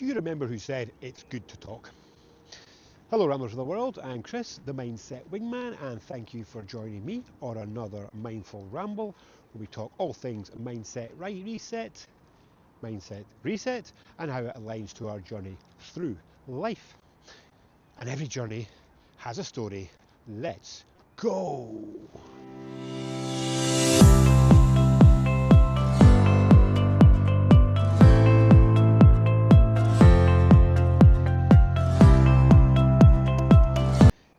Do you remember who said it's good to talk? Hello, Ramblers of the World. I'm Chris, the Mindset Wingman, and thank you for joining me on another Mindful Ramble where we talk all things mindset mindset reset, and how it aligns to our journey through life. And every journey has a story. Let's go!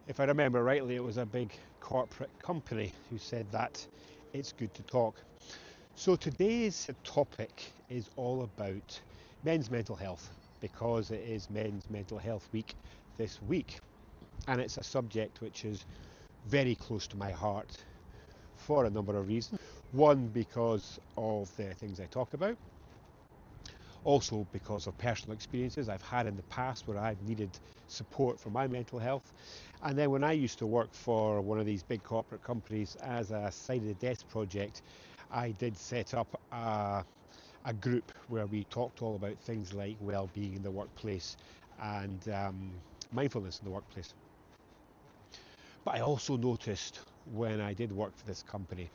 If I remember rightly, it was a big corporate company who said that it's good to talk. So today's topic is all about men's mental health, because it is Men's Mental Health Week this week. And it's a subject which is very close to my heart for a number of reasons. One, because of the things I talk about. Also because of personal experiences I've had in the past where I've needed support for my mental health. And then when I used to work for one of these big corporate companies as a side of the desk project, I did set up a group where we talked all about things like well-being in the workplace and mindfulness in the workplace. But I also noticed when I did work for this company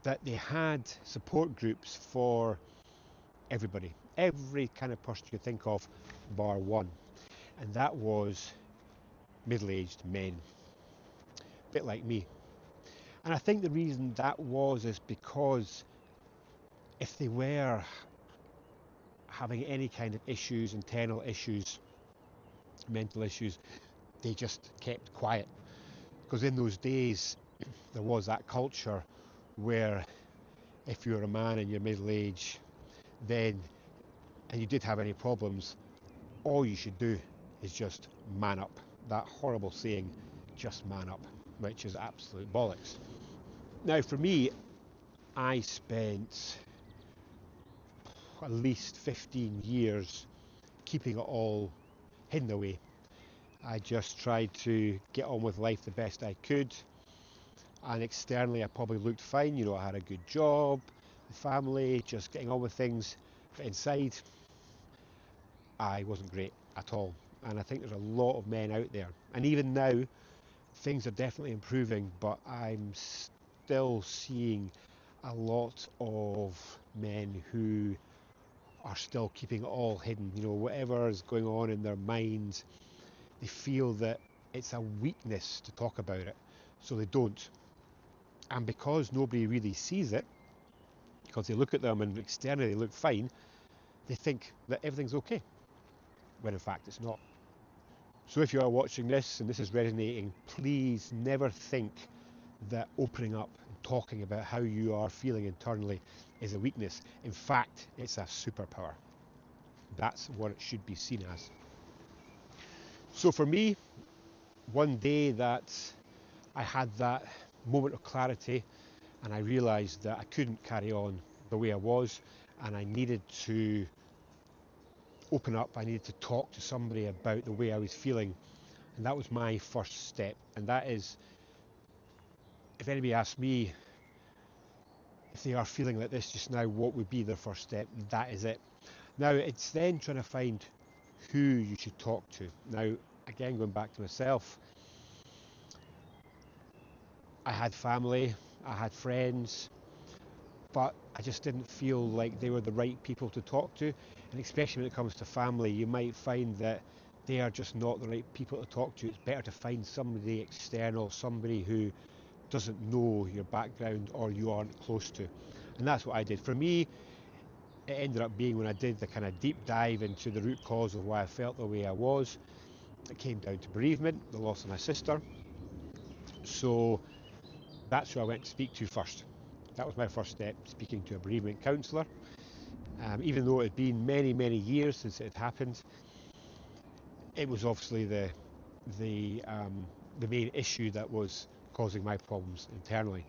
that they had support groups for everybody, every kind of person you think of, bar one, and that was middle-aged men, a bit like me. And I think the reason that was is because if they were having any kind of issues, internal issues, mental issues, they just kept quiet. Because in those days, there was that culture where if you're a man in your middle age, then, and you did have any problems, all you should do is just man up. That horrible saying, just man up, which is absolute bollocks. Now for me, I spent at least 15 years keeping it all hidden away. I just tried to get on with life the best I could, and externally I probably looked fine. You know, I had a good job, a family, just getting on with things, but inside I wasn't great at all. And I think there's a lot of men out there, and even now things are definitely improving, but I'm still seeing a lot of men who are still keeping it all hidden. You know, whatever is going on in their minds, they feel that it's a weakness to talk about it, so they don't. And because nobody really sees it, because they look at them and externally they look fine, they think that everything's okay, when in fact it's not. So if you are watching this and this is resonating, please never think that opening up and talking about how you are feeling internally is a weakness. In fact, it's a superpower. That's what it should be seen as. So for me, one day that I had that moment of clarity and I realised that I couldn't carry on the way I was, and I needed to open up, I needed to talk to somebody about the way I was feeling. And that was my first step. And that is, if anybody asks me if they are feeling like this just now, what would be their first step? That is it. Now it's then trying to find who you should talk to. Now, again, going back to myself, I had family, I had friends, but I just didn't feel like they were the right people to talk to. And especially when it comes to family, you might find that they are just not the right people to talk to. It's better to find somebody external, somebody who doesn't know your background or you aren't close to. And that's what I did. For me, it ended up being when I did the kind of deep dive into the root cause of why I felt the way I was, it came down to bereavement, the loss of my sister. So that's who I went to speak to first. That was my first step, speaking to a bereavement counsellor. Even though it had been many, many years since it had happened, it was obviously the main issue that was causing my problems internally.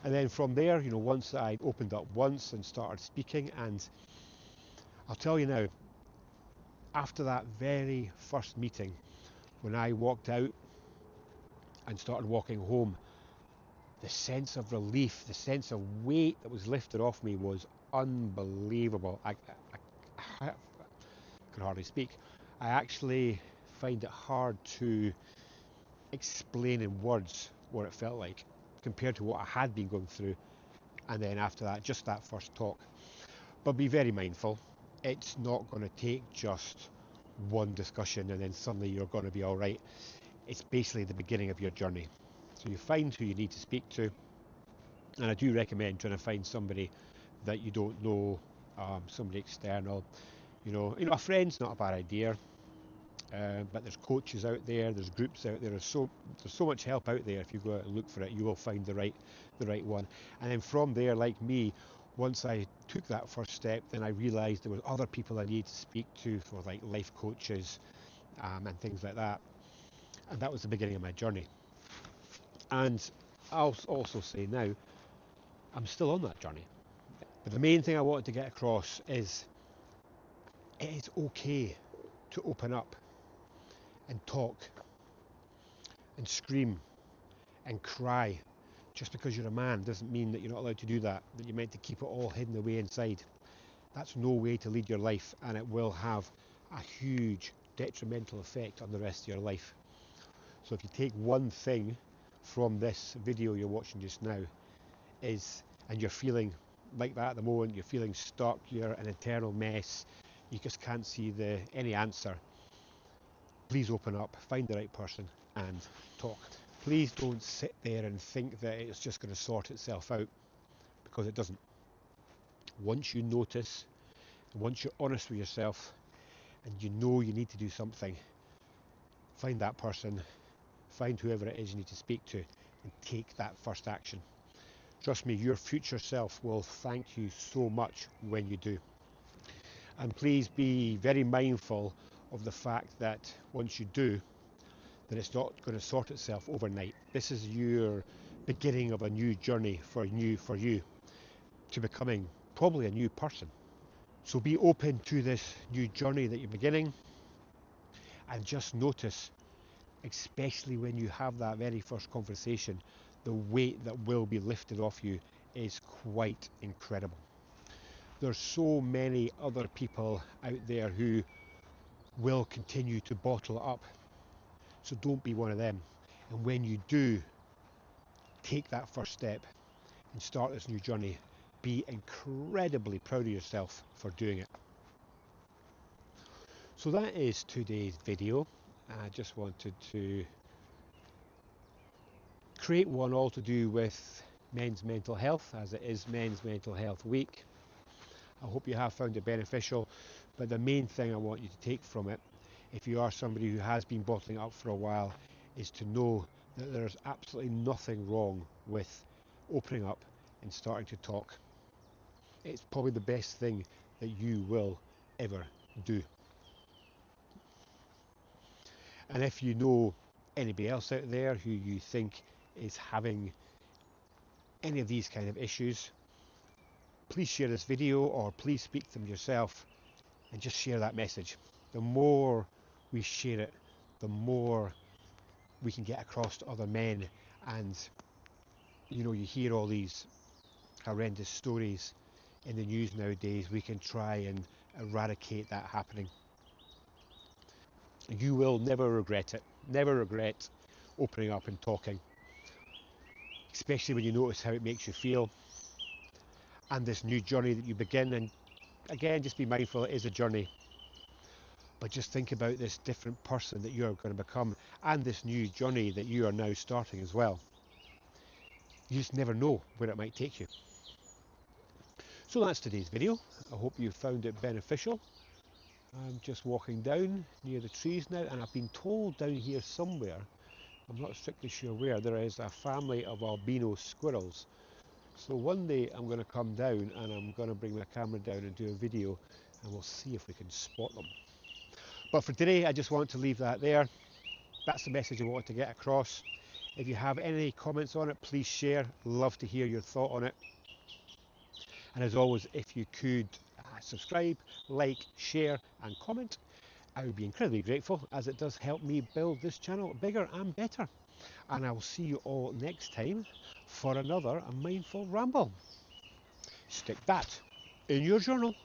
And then from there, you know, once I opened up once and started speaking, and I'll tell you now, after that very first meeting, when I walked out and started walking home, the sense of relief, the sense of weight that was lifted off me was unbelievable. can hardly speak. I actually find it hard to explain in words what it felt like compared to what I had been going through, and then after that, just that first talk. But be very mindful, it's not going to take just one discussion and then suddenly you're going to be all right. It's basically the beginning of your journey. So you find who you need to speak to, and I do recommend trying to find somebody that you don't know, somebody external. A friend's not a bad idea, but there's coaches out there, there's groups out there, there's so much help out there. If you go out and look for it, you will find the right one. And then from there, like me, once I took that first step, then I realised there was other people I needed to speak to for like life coaches, and things like that. And that was the beginning of my journey. And I'll also say now, I'm still on that journey. But the main thing I wanted to get across is it is okay to open up and talk and scream and cry. Just because you're a man doesn't mean that you're not allowed to do that you're meant to keep it all hidden away inside. That's no way to lead your life, and it will have a huge detrimental effect on the rest of your life. So if you take one thing from this video you're watching just now, and you're feeling like that at the moment, you're feeling stuck, you're an internal mess, you just can't see any answer, please open up, find the right person and talk. Please don't sit there and think that it's just going to sort itself out, because it doesn't. Once you notice, once you're honest with yourself and you know you need to do something, find that person, find whoever it is you need to speak to, and take that first action. Trust me, your future self will thank you so much when you do. And please be very mindful of the fact that once you do, that it's not going to sort itself overnight. This is your beginning of a new journey for you to becoming probably a new person. So be open to this new journey that you're beginning, and just notice, especially when you have that very first conversation, the weight that will be lifted off you is quite incredible. There's so many other people out there who will continue to bottle it up. So don't be one of them. And when you do take that first step and start this new journey, be incredibly proud of yourself for doing it. So that is today's video. I just wanted to create one all to do with men's mental health, as it is Men's Mental Health Week. I hope you have found it beneficial, but the main thing I want you to take from it, if you are somebody who has been bottling up for a while, is to know that there's absolutely nothing wrong with opening up and starting to talk. It's probably the best thing that you will ever do. And if you know anybody else out there who you think is having any of these kind of issues, please share this video, or please speak to them yourself and just share that message. The more we share it, the more we can get across to other men. And you hear all these horrendous stories in the news nowadays. We can try and eradicate that happening. You will never regret it. Never regret opening up and talking, especially when you notice how it makes you feel and this new journey that you begin. And again, just be mindful, it is a journey, but just think about this different person that you are going to become, and this new journey that you are now starting as well. You just never know where it might take you. So that's today's video. I hope you found it beneficial. I'm just walking down near the trees now, and I've been told down here somewhere, I'm not strictly sure where, there is a family of albino squirrels. So one day I'm going to come down and I'm going to bring my camera down and do a video, and we'll see if we can spot them. But for today, I just want to leave that there. That's the message I wanted to get across. If you have any comments on it, please share. Love to hear your thought on it. And as always, if you could subscribe, like, share and comment, I would be incredibly grateful, as it does help me build this channel bigger and better. And I will see you all next time for another Mindful Ramble. Stick that in your journal.